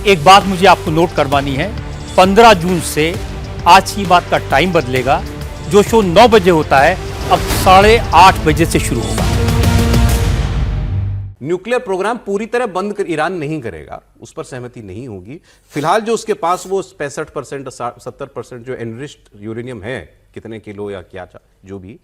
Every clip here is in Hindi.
एक बात मुझे आपको नोट करवानी है, 15 जून से आज की बात का टाइम बदलेगा। जो शो 9 बजे होता है अब 8:30 बजे से शुरू होगा। न्यूक्लियर प्रोग्राम पूरी तरह बंद कर ईरान नहीं करेगा, उस पर सहमति नहीं होगी। फिलहाल जो उसके पास वो 65% 70% जो एनरिच्ड यूरेनियम है, कितने किलो या क्या जो भी,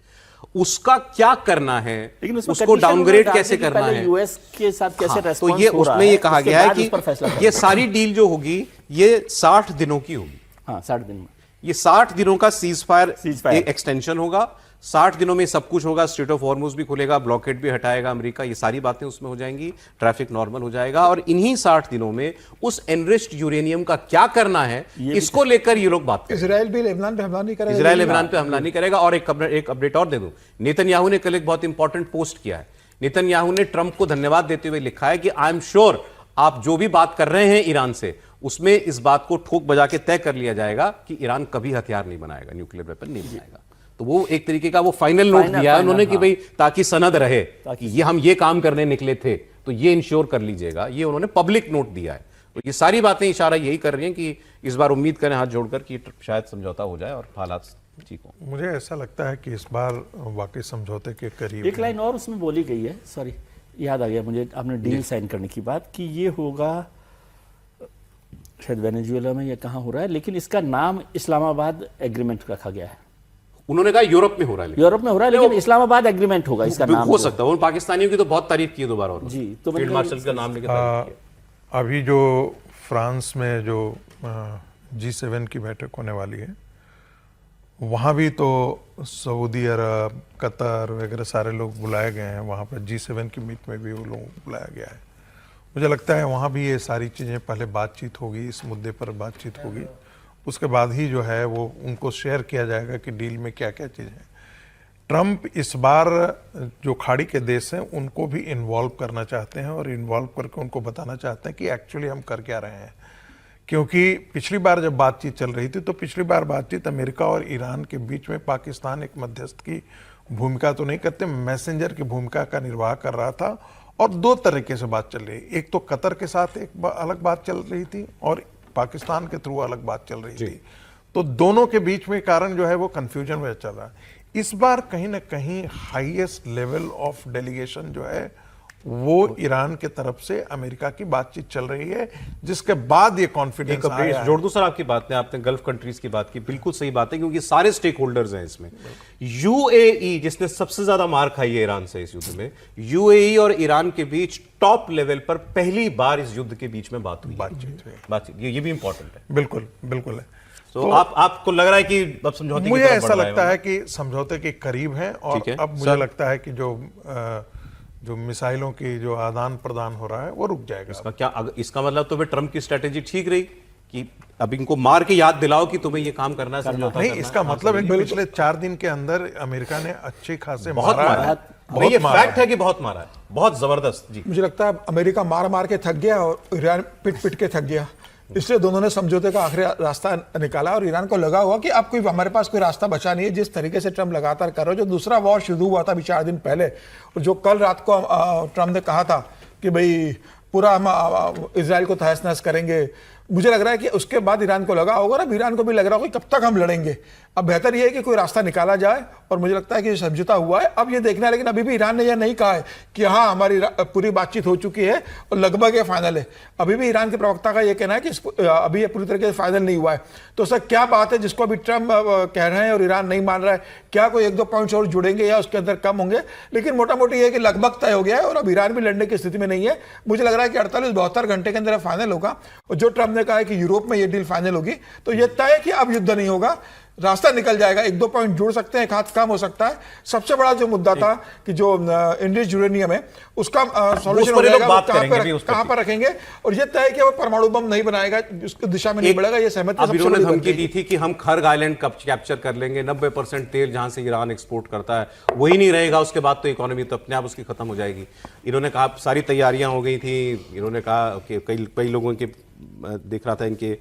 उसका क्या करना है, लेकिन उसको डाउनग्रेड कैसे करना है, यूएस के साथ कैसे तो रेस्पॉन्स ये हो रहा उसमें है, ये कहा उसके गया है बाद कि उस पर फैसला ये करना सारी डील जो होगी ये 60 दिनों की होगी। हाँ, 60 दिन में ये 60 दिनों का सीज फायर Ceasefire। एक्सटेंशन होगा। 60 दिनों में सब कुछ होगा, स्ट्रेट ऑफ हॉर्मुज भी खुलेगा, ब्लॉकेड भी हटाएगा अमेरिका, ये सारी बातें उसमें हो जाएंगी, ट्रैफिक नॉर्मल हो जाएगा। और इन्हीं 60 दिनों में उस एनरिच्ड यूरेनियम का क्या करना है, इसको लेकर ये लोग बात करेंगे। इजराइल भी लेबनान पे हमला नहीं करेगा। इजराइल लेबनान पे हमला नहीं करेगा। और एक अपडेट और दे दूं, नेतन्याहू ने कल एक बहुत इंपॉर्टेंट पोस्ट किया है। नेतन्याहू ने ट्रंप को धन्यवाद देते हुए लिखा है कि आई एम श्योर आप जो भी बात कर रहे हैं ईरान से, उसमें इस बात को ठोक बजा के तय कर लिया जाएगा कि ईरान कभी हथियार नहीं बनाएगा, न्यूक्लियर वेपन नहीं बनाएगा। तो वो एक तरीके का वो फाइनल नोट दिया है उन्होंने कि भाई ताकि सनद रहे कि ये हम ये काम करने निकले थे, तो ये इंश्योर कर लीजिएगा। ये उन्होंने पब्लिक नोट दिया है। तो ये सारी बातें इशारा यही कर रही हैं कि इस बार उम्मीद करें हाथ जोड़कर कि शायद समझौता हो जाए और हालात ठीक हो। मुझे ऐसा लगता है कि इस बार वाकई समझौते के करीब एक लाइन और उसमें बोली गई है, सॉरी याद आ गया मुझे, आपने डील साइन करने की बात कि ये होगा शायद वेनेजुएला में या कहाँ हो रहा है, लेकिन इसका नाम इस्लामाबाद एग्रीमेंट रखा गया है। उन्होंने कहा यूरोप में हो रहा है, यूरोप में हो रहा है, लेकिन इस्लामाबाद एग्रीमेंट होगा इसका नाम। हो सकता है। उन पाकिस्तानियों की तो बहुत तारीफ की दोबारा और जी, तो फील्ड मार्शल का नाम लेकर तारीफ की। अभी जो फ्रांस में जो G7 की बैठक होने वाली है, वहाँ भी तो सऊदी अरब, कतर वगैरह सारे लोग बुलाए गए हैं। वहाँ पर G7 की मीट में भी वो लोग बुलाया गया है। मुझे लगता है वहाँ भी ये सारी चीज़ें पहले बातचीत होगी, इस मुद्दे पर बातचीत होगी, उसके बाद ही जो है वो उनको शेयर किया जाएगा कि डील में क्या क्या चीज़ें हैं। ट्रंप इस बार जो खाड़ी के देश हैं उनको भी इन्वॉल्व करना चाहते हैं और इन्वॉल्व करके उनको बताना चाहते हैं कि एक्चुअली हम कर क्या रहे हैं। क्योंकि पिछली बार जब बातचीत चल रही थी तो पिछली बार बातचीत अमेरिका और ईरान के बीच में पाकिस्तान एक मध्यस्थ की भूमिका तो नहीं करते, मैसेंजर की भूमिका का निर्वाह कर रहा था। और दो तरीके से बात चल रही है, एक तो कतर के साथ एक अलग बात चल रही थी और पाकिस्तान के थ्रू अलग बात चल रही थी। तो दोनों के बीच में कारण जो है वो कंफ्यूजन में चल रहा है। इस बार कहीं ना कहीं हाईएस्ट लेवल ऑफ डेलीगेशन जो है वो ईरान के तरफ से अमेरिका की बातचीत चल रही है, जिसके बाद ये कॉन्फिडेंस आया है। जोड़ दूं सर आपकी बात ने, आपने गल्फ कंट्रीज की बात की, बिल्कुल सही बात है क्योंकि सारे स्टेक होल्डर्स हैं इसमें। यूएई जिसने सबसे ज्यादा मार खाई है ईरान से इस युद्ध में, यूएई और ईरान के बीच टॉप लेवल पर पहली बार इस युद्ध के बीच में बातचीत ये भी इंपॉर्टेंट है। बिल्कुल बिल्कुल है। तो आपको लग रहा है कि अब समझौते मुझे ऐसा लगता है कि समझौते के करीब हैं और अब मुझे लगता है कि जो मिसाइलों की जो आदान प्रदान हो रहा है वो रुक जाएगा। इसका मतलब तो फिर ट्रंप की स्ट्रेटेजी ठीक रही कि अब इनको मार के याद दिलाओ कि तुम्हें ये काम करना है, समझौता नहीं, करना इसका मतलब है कि पिछले 4 दिन के अंदर अमेरिका ने अच्छे खासे बहुत मारा है। ये फैक्ट है कि बहुत मारा है, बहुत जबरदस्त। जी, मुझे लगता है अमेरिका मार मार के थक गया और ईरान पिट पिट के थक गया, इसलिए दोनों ने समझौते का आखिरी रास्ता निकाला। और ईरान को लगा हुआ कि अब कोई हमारे पास कोई रास्ता बचा नहीं है। जिस तरीके से ट्रंप लगातार कर रहे हो, जो दूसरा वॉर शुरू हुआ था अभी 4 दिन पहले, और जो कल रात को ट्रंप ने कहा था कि भाई पूरा हम इजराइल को तहस नहस करेंगे, मुझे लग रहा है कि उसके बाद ईरान को लगा होगा, अब ईरान को भी लग रहा होगा कि कब तक हम लड़ेंगे। अब बेहतर यह है कि कोई रास्ता निकाला जाए और मुझे लगता है कि समझौता हुआ है, अब ये देखना है। लेकिन अभी भी ईरान ने यह नहीं कहा है कि हाँ हमारी पूरी बातचीत हो चुकी है और लगभग ये फाइनल है। अभी भी ईरान के प्रवक्ता का यह कहना है कि अभी ये पूरी तरीके से फाइनल नहीं हुआ है। तो सर क्या बात है जिसको अभी ट्रंप कह रहे हैं और ईरान नहीं मान रहा है, क्या कोई 1-2 पॉइंट्स और जुड़ेंगे या उसके अंदर कम होंगे? लेकिन मोटा मोटी यह है कि लगभग तय हो गया है और अब ईरान भी लड़ने की स्थिति में नहीं है। मुझे लग रहा है कि 48-72 घंटे के अंदर फाइनल होगा। और जो ट्रंप ने कहा है कि यूरोप में ये डील फाइनल होगी, तो यह तय है कि अब युद्ध नहीं होगा, रास्ता निकल जाएगा। 1-2 पॉइंट जुड़ सकते हैं, एक हाथ कम हो सकता है। सबसे बड़ा जो मुद्दा था कि जो एनरिच्ड यूरेनियम है उसका सॉल्यूशन हो जाएगा, कहां पर रखेंगे, और ये तय है कि वो परमाणु बम नहीं बनाएगा, उसकी दिशा में नहीं बढ़ेगा। ये सहमति सबसे बड़ी धमकी दी थी कि हम खर्ग आइलैंड कैप्चर कर लेंगे, 90% तेल जहां से ईरान एक्सपोर्ट करता है वही नहीं रहेगा, उसके बाद तो इकोनॉमी तो अपने आप उसकी खत्म हो जाएगी। इन्होंने कहा सारी तैयारियां हो गई थी। इन्होंने कहा कि कई लोगों के देख रहा था इनके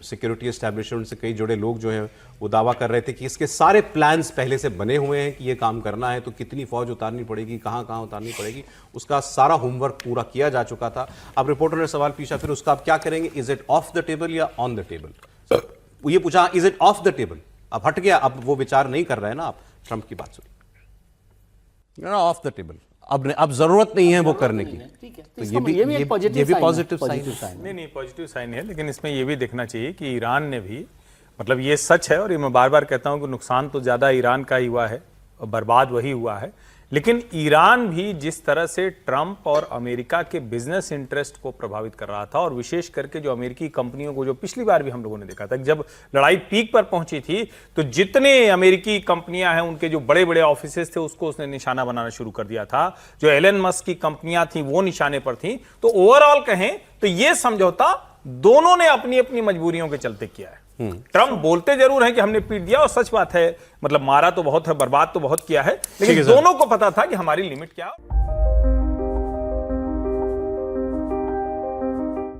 सिक्योरिटी एस्टैब्लिशमेंट से कई जुड़े लोग जो हैं वो दावा कर रहे थे कि इसके सारे प्लान्स पहले से बने हुए हैं कि ये काम करना है तो कितनी फौज उतारनी पड़ेगी, कहां कहां उतारनी पड़ेगी, उसका सारा होमवर्क पूरा किया जा चुका था। अब रिपोर्टर ने सवाल पूछा फिर उसका आप क्या करेंगे, is it of the table या ऑन द टेबल? ये पूछा is it of the table, अब हट गया, अब वो विचार नहीं कर रहे हैं ना आप ट्रंप की बात सुन, ऑफ द टेबल, अब जरूरत नहीं है वो करने की। तो ये भी पॉजिटिव साइन है। नहीं पॉजिटिव साइन है, लेकिन इसमें ये भी देखना चाहिए कि ईरान ने भी, मतलब ये सच है और ये मैं बार बार कहता हूं कि नुकसान तो ज़्यादा ईरान का ही हुआ है और बर्बाद वही हुआ है, लेकिन ईरान भी जिस तरह से ट्रंप और अमेरिका के बिजनेस इंटरेस्ट को प्रभावित कर रहा था, और विशेष करके जो अमेरिकी कंपनियों को, जो पिछली बार भी हम लोगों ने देखा था, जब लड़ाई पीक पर पहुंची थी तो जितने अमेरिकी कंपनियां हैं उनके जो बड़े बड़े ऑफिसेस थे उसको उसने निशाना बनाना शुरू कर दिया था, जो एलन मस्क की कंपनियां थी वो निशाने पर थी। तो ओवरऑल कहें तो ये समझौता दोनों ने अपनी अपनी मजबूरियों के चलते किया है। ट्रंप बोलते जरूर हैं कि हमने पीट दिया, और सच बात है, मतलब मारा तो बहुत है, बर्बाद तो बहुत किया है, लेकिन दोनों को पता था कि हमारी लिमिट क्या है।